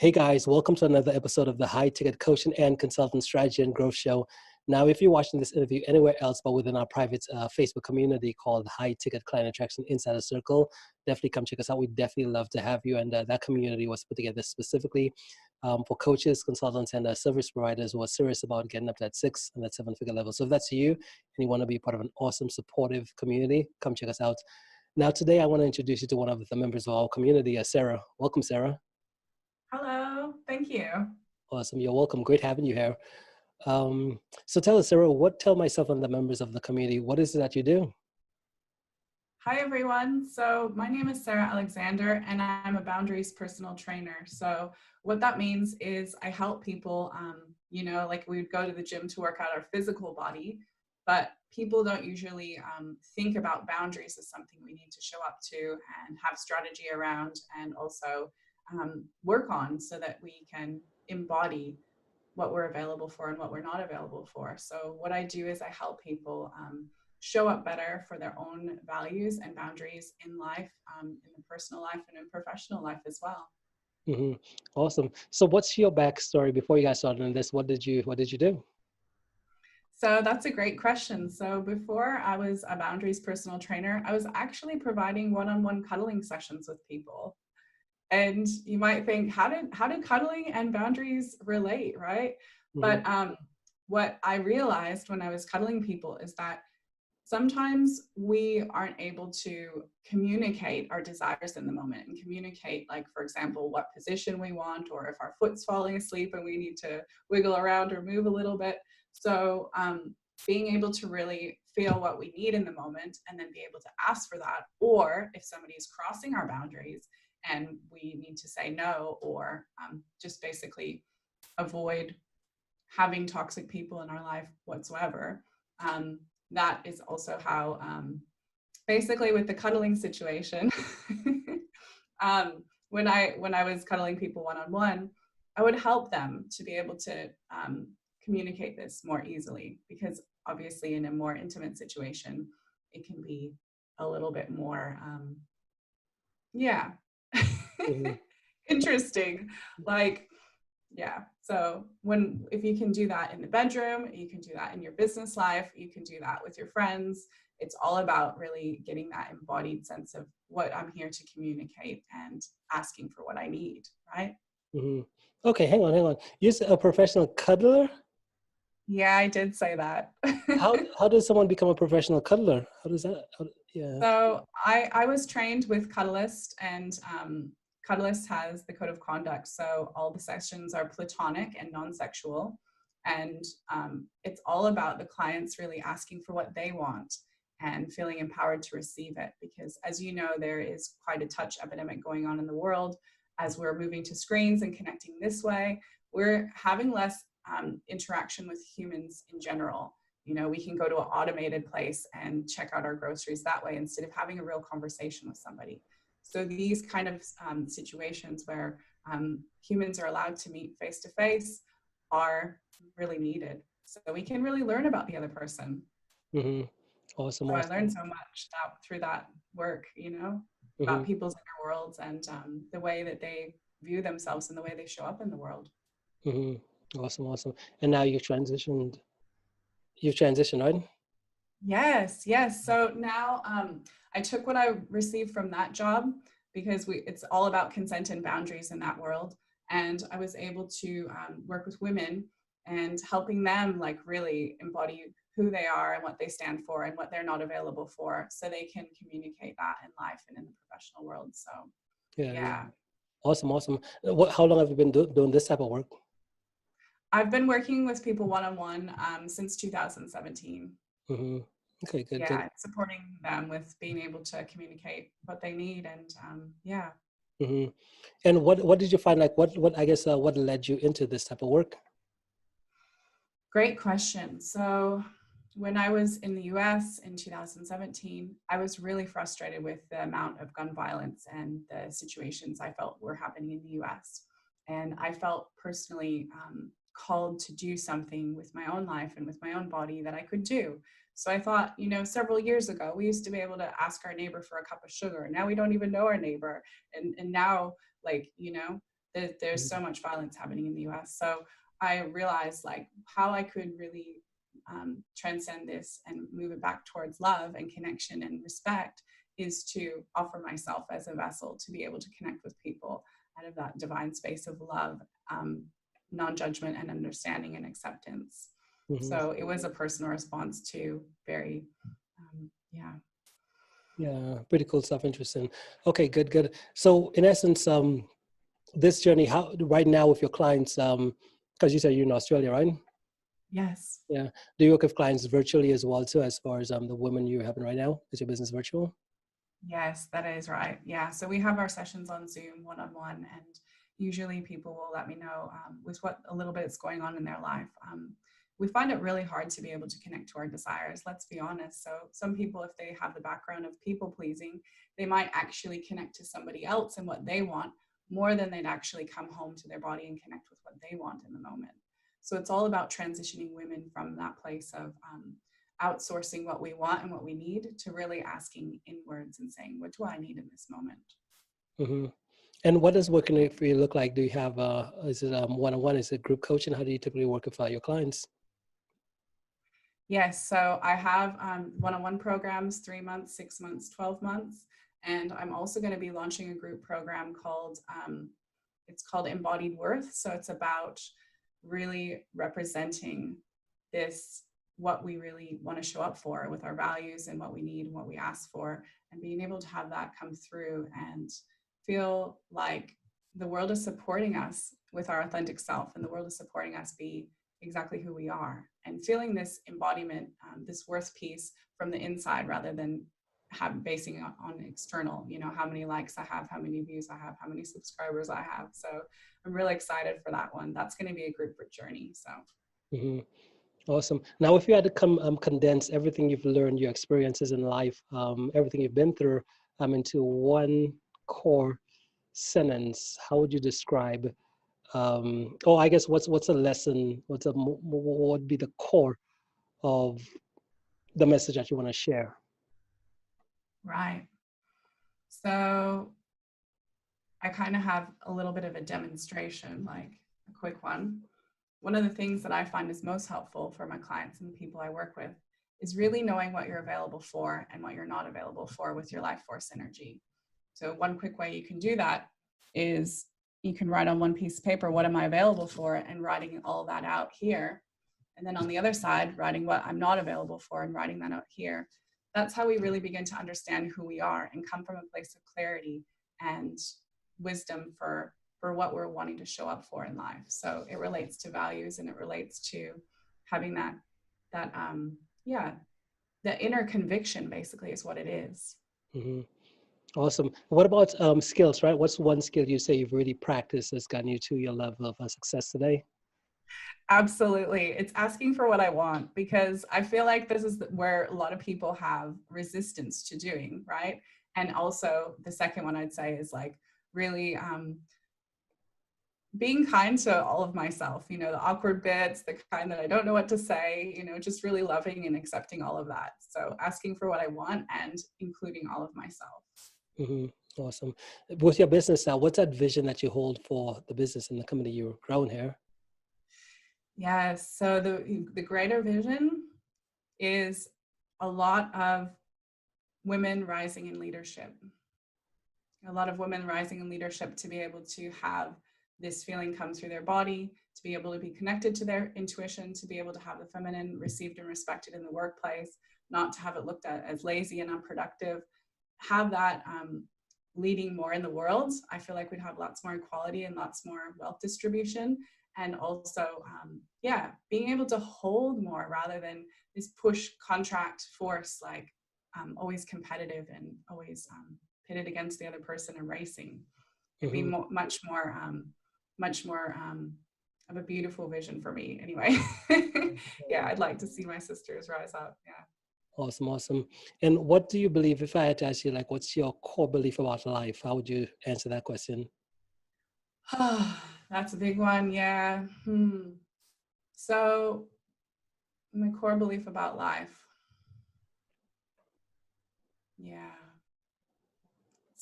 Hey guys, welcome to another episode of the High Ticket Coaching and Consultant Strategy and Growth Show. Now, if you're watching this interview anywhere else but within our private Facebook community called High Ticket Client Attraction Insider Circle, definitely come check us out. We'd definitely love to have you. And that community was put together specifically for coaches, consultants, and service providers who are serious about getting up to that 6 and that 7-figure level. So if that's you and you want to be part of an awesome, supportive community, come check us out. Now, today I want to introduce you to one of the members of our community, Sarah. Welcome, Sarah. Hello, thank you. Awesome. You're welcome. Great having you here. So tell us, Sarah, tell myself and the members of the community, what is it that you do? Hi, everyone. So my name is Sarah Alexander, and I'm a boundaries personal trainer. So what that means is I help people, like we would go to the gym to work out our physical body, but people don't usually think about boundaries as something we need to show up to and have strategy around and also work on so that we can embody what we're available for and what we're not available for. So what I do is I help people show up better for their own values and boundaries in life, in the personal life and in professional life as well. Mm-hmm. Awesome. So what's your backstory before you got started on this? What did you do? So that's a great question. So before I was a boundaries personal trainer, I was actually providing one-on-one cuddling sessions with people. And you might think, how did cuddling and boundaries relate, right? Mm-hmm. But what I realized when I was cuddling people is that sometimes we aren't able to communicate our desires in the moment and communicate, like, for example, what position we want, or if our foot's falling asleep and we need to wiggle around or move a little bit. So being able to really feel what we need in the moment and then be able to ask for that, or if somebody's crossing our boundaries and we need to say no, or just basically avoid having toxic people in our life whatsoever. That is also how, basically with the cuddling situation, when I was cuddling people one-on-one, I would help them to be able to communicate this more easily, because obviously in a more intimate situation, it can be a little bit more, Mm-hmm. interesting. Like, yeah. So if you can do that in the bedroom, you can do that in your business life, you can do that with your friends. It's all about really getting that embodied sense of what I'm here to communicate and asking for what I need, right? Mm-hmm. Okay, hang on. You're a professional cuddler? Yeah, I did say that. How does someone become a professional cuddler? How does that? Yeah. So I was trained with Cuddlist, and Cuddlist has the code of conduct. So all the sessions are platonic and non-sexual. And it's all about the clients really asking for what they want and feeling empowered to receive it. Because as you know, there is quite a touch epidemic going on in the world. As we're moving to screens and connecting this way, we're having less interaction with humans in general. You know, we can go to an automated place and check out our groceries that way instead of having a real conversation with somebody. So these kind of situations where humans are allowed to meet face to face are really needed. So we can really learn about the other person. Mm-hmm. Awesome. So I learned so much through that work, Mm-hmm. about people's inner worlds and the way that they view themselves and the way they show up in the world. Mm-hmm. Awesome. And now you've transitioned, right? Yes. So now I took what I received from that job, because it's all about consent and boundaries in that world. And I was able to work with women and helping them like really embody who they are and what they stand for and what they're not available for, so they can communicate that in life and in the professional world. So Yeah. yeah. Awesome. How long have you been doing this type of work? I've been working with people one-on-one since 2017. Mm-hmm. Okay, good. Yeah, supporting them with being able to communicate what they need, and yeah. Mm-hmm. And what did you find? Like, what I guess what led you into this type of work? Great question. So when I was in the US in 2017, I was really frustrated with the amount of gun violence and the situations I felt were happening in the US. And I felt personally called to do something with my own life and with my own body that I could do. So I thought, several years ago, we used to be able to ask our neighbor for a cup of sugar. Now we don't even know our neighbor. And now, like, There's so much violence happening in the US. So I realized like how I could really transcend this and move it back towards love and connection and respect is to offer myself as a vessel to be able to connect with people out of that divine space of love, non-judgment and understanding and acceptance. Mm-hmm. So it was a personal response to very, Yeah, pretty cool stuff. Interesting. Okay, good. So in essence, this journey, how right now with your clients, because you said you're in Australia, right? Yes. Yeah. Do you work with clients virtually as well too, as far as the women you're having right now? Is your business virtual? Yes, that is right. Yeah. So we have our sessions on Zoom one-on-one, and usually people will let me know with what a little bit is going on in their life. We find it really hard to be able to connect to our desires, let's be honest. So some people, if they have the background of people pleasing, they might actually connect to somebody else and what they want more than they'd actually come home to their body and connect with what they want in the moment. So it's all about transitioning women from that place of outsourcing what we want and what we need to really asking inwards and saying, what do I need in this moment? Mm-hmm. And what does working for you look like? Do you have, is it one-on-one? Is it group coaching? How do you typically work with your clients? Yes, so I have one-on-one programs, 3 months, 6 months, 12 months. And I'm also going to be launching a group program called, it's called Embodied Worth. So it's about really representing this, what we really want to show up for with our values and what we need and what we ask for, and being able to have that come through and feel like the world is supporting us with our authentic self, and the world is supporting us be exactly who we are, and feeling this embodiment, this worth piece from the inside rather than basing it on external, how many likes I have, how many views I have, how many subscribers I have. So I'm really excited for that one. That's going to be a group journey. So. Mm-hmm. Awesome. Now, if you had to condense everything you've learned, your experiences in life, everything you've been through, into one core sentence, how would you describe? I guess what's a lesson? What would be the core of the message that you want to share? Right. So I kind of have a little bit of a demonstration, like a quick one. One of the things that I find is most helpful for my clients and the people I work with is really knowing what you're available for and what you're not available for with your life force energy. So one quick way you can do that is you can write on one piece of paper, what am I available for, and writing all that out here. And then on the other side, writing what I'm not available for and writing that out here. That's how we really begin to understand who we are and come from a place of clarity and wisdom for what we're wanting to show up for in life. So it relates to values, and it relates to having the inner conviction basically is what it is. Mm-hmm. Awesome. What about skills, right? What's one skill you say you've really practiced that's gotten you to your level of success today? Absolutely. It's asking for what I want, because I feel like this is where a lot of people have resistance to doing, right? And also the second one I'd say is like really being kind to all of myself, the awkward bits, the kind that I don't know what to say, just really loving and accepting all of that. So asking for what I want and including all of myself. Mm-hmm. Awesome. With your business now, what's that vision that you hold for the business and the company you're growing here? Yes. So the greater vision is a lot of women rising in leadership. A lot of women rising in leadership to be able to have this feeling come through their body, to be able to be connected to their intuition, to be able to have the feminine received and respected in the workplace, not to have it looked at as lazy and unproductive, have that leading more in the world. I feel like we'd have lots more equality and lots more wealth distribution. And also, being able to hold more rather than this push contract force, like always competitive and always pitted against the other person and racing. It'd be much more of a beautiful vision for me anyway. Yeah, I'd like to see my sisters rise up. Yeah. Awesome. And what do you believe, if I had to ask you, like, what's your core belief about life? How would you answer that question? That's a big one. Yeah. So my core belief about life. Yeah.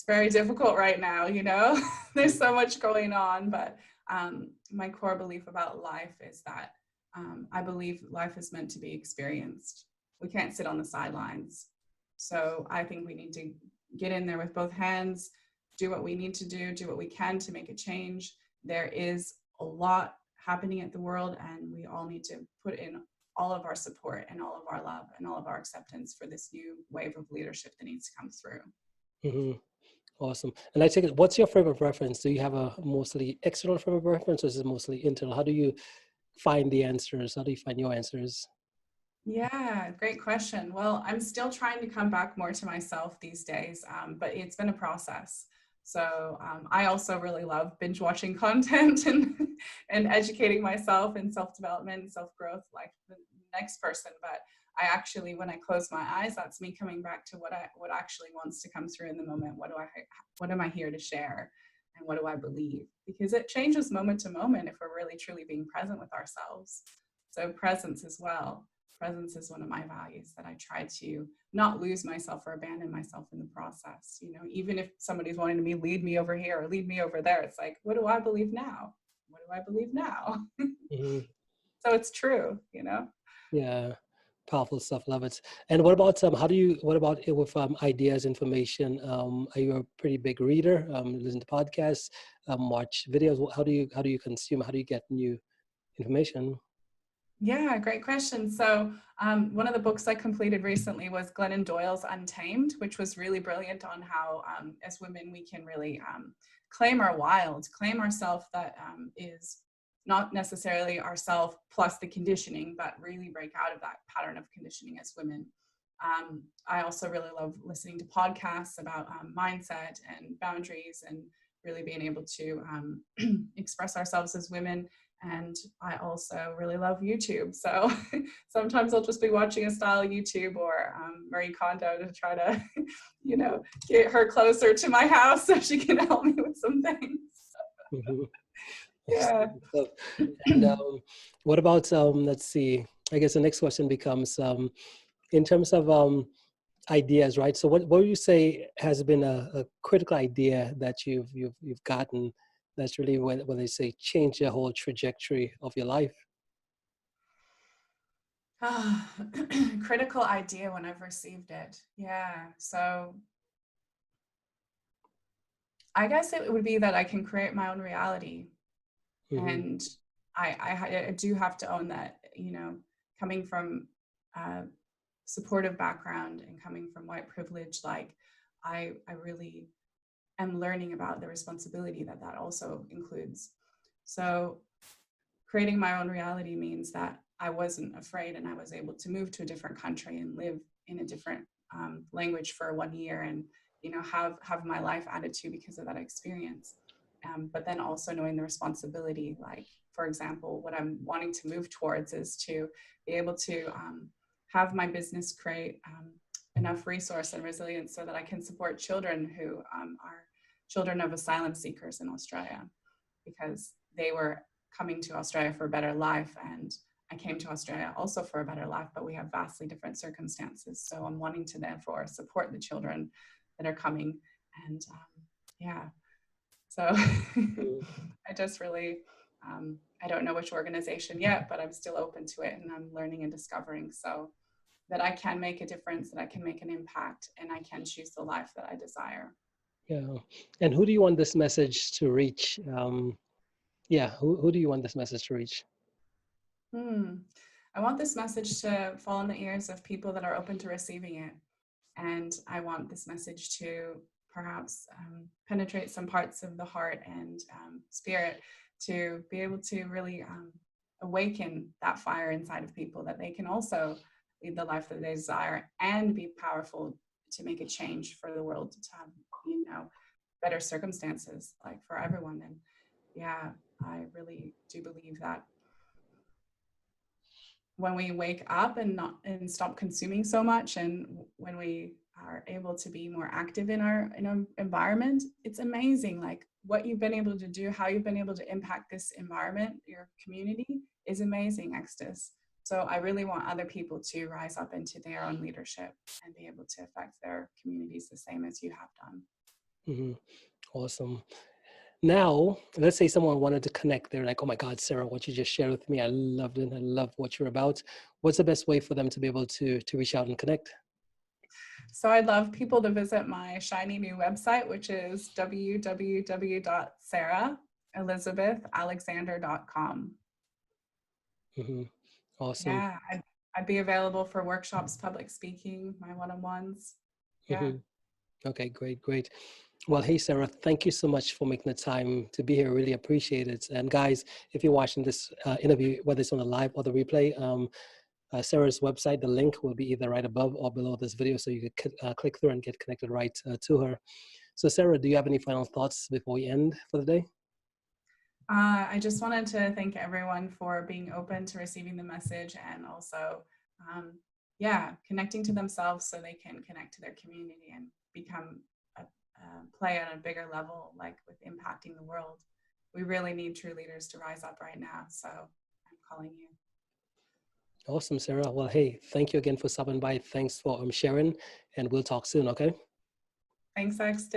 it's very difficult right now, you know. There's so much going on, but my core belief about life is that I believe life is meant to be experienced. We can't sit on the sidelines. So I think we need to get in there with both hands, do what we need to do what we can to make a change. There is a lot happening at the world, and we all need to put in all of our support and all of our love and all of our acceptance for this new wave of leadership that needs to come through. Hmm. Awesome. And I take it, what's your frame of reference? Do you have a mostly external frame of reference, or is it mostly internal? How do you find the answers? How do you find your answers? Yeah, great question. Well, I'm still trying to come back more to myself these days, but it's been a process. So I also really love binge watching content and educating myself in self-development and self-growth like the next person. But I actually, when I close my eyes, that's me coming back to what actually wants to come through in the moment. What am I here to share? And what do I believe? Because it changes moment to moment if we're really truly being present with ourselves. So presence as well. Presence is one of my values that I try to not lose myself or abandon myself in the process. You know, even if somebody's wanting to lead me over here or lead me over there, it's like, what do I believe now? What do I believe now? Hmm. So it's true, you know? Yeah, powerful stuff. Love it. And what about what about it with ideas, information? Are you a pretty big reader? Listen to podcasts, watch videos. How do you consume? How do you get new information? Yeah, great question. So one of the books I completed recently was Glennon Doyle's Untamed, which was really brilliant on how as women we can really claim our wild, claim ourself that is not necessarily ourself plus the conditioning, but really break out of that pattern of conditioning as women. I also really love listening to podcasts about mindset and boundaries and really being able to express ourselves as women. And I also really love YouTube. So sometimes I'll just be watching a style YouTube or Marie Kondo to try to, you know, get her closer to my house so she can help me with some things. Mhm. Yeah. So, and what about let's see. I guess the next question becomes in terms of ideas, right? So what would you say has been a critical idea that you've gotten that's really when they say change the whole trajectory of your life? Critical idea when I've received it. Yeah. So I guess it would be that I can create my own reality. Hmm. And I do have to own that, you know, coming from a supportive background and coming from white privilege, like I really am learning about the responsibility that that also includes. So creating my own reality means that I wasn't afraid and I was able to move to a different country and live in a different language for 1 year and, you know, have my life added to because of that experience. But then also knowing the responsibility, like, for example, what I'm wanting to move towards is to be able to have my business create enough resource and resilience so that I can support children who are children of asylum seekers in Australia, because they were coming to Australia for a better life. And I came to Australia also for a better life, but we have vastly different circumstances. So I'm wanting to therefore support the children that are coming. And yeah, so I just really, I don't know which organization yet, but I'm still open to it and I'm learning and discovering so that I can make a difference, that I can make an impact, and I can choose the life that I desire. Yeah. And who do you want this message to reach? Yeah, who do you want this message to reach? Hmm. I want this message to fall in the ears of people that are open to receiving it. And I want this message to perhaps penetrate some parts of the heart and spirit to be able to really awaken that fire inside of people, that they can also lead the life that they desire and be powerful to make a change for the world, to have, you know, better circumstances like for everyone. And yeah, I really do believe that when we wake up and stop consuming so much, and when we are able to be more active in our environment, it's amazing, like what you've been able to do, how you've been able to impact this environment, your community, is amazing, Extus. So I really want other people to rise up into their own leadership and be able to affect their communities the same as you have done. Hmm. Awesome. Now, let's say someone wanted to connect. They're like, oh my God, Sarah, what you just shared with me, I loved it. I love what you're about. What's the best way for them to be able to reach out and connect? So I'd love people to visit my shiny new website, which is www.sarahelizabethalexander.com. Hmm. Awesome. Yeah, I'd be available for workshops, public speaking, my one-on-ones. Yeah. Hmm. Okay, great, great. Well, hey, Sarah, thank you so much for making the time to be here. Really appreciate it. And guys, if you're watching this interview, whether it's on the live or the replay, Sarah's website, the link will be either right above or below this video, so you could click through and get connected right to her. So, Sarah, do you have any final thoughts before we end for the day? I just wanted to thank everyone for being open to receiving the message and also, yeah, connecting to themselves so they can connect to their community and become play on a bigger level, like with impacting the world. We really need true leaders to rise up right now. So I'm calling you. Awesome, Sarah. Well, hey, thank you again for stopping by. Thanks for sharing, and we'll talk soon, okay? Thanks, Extus.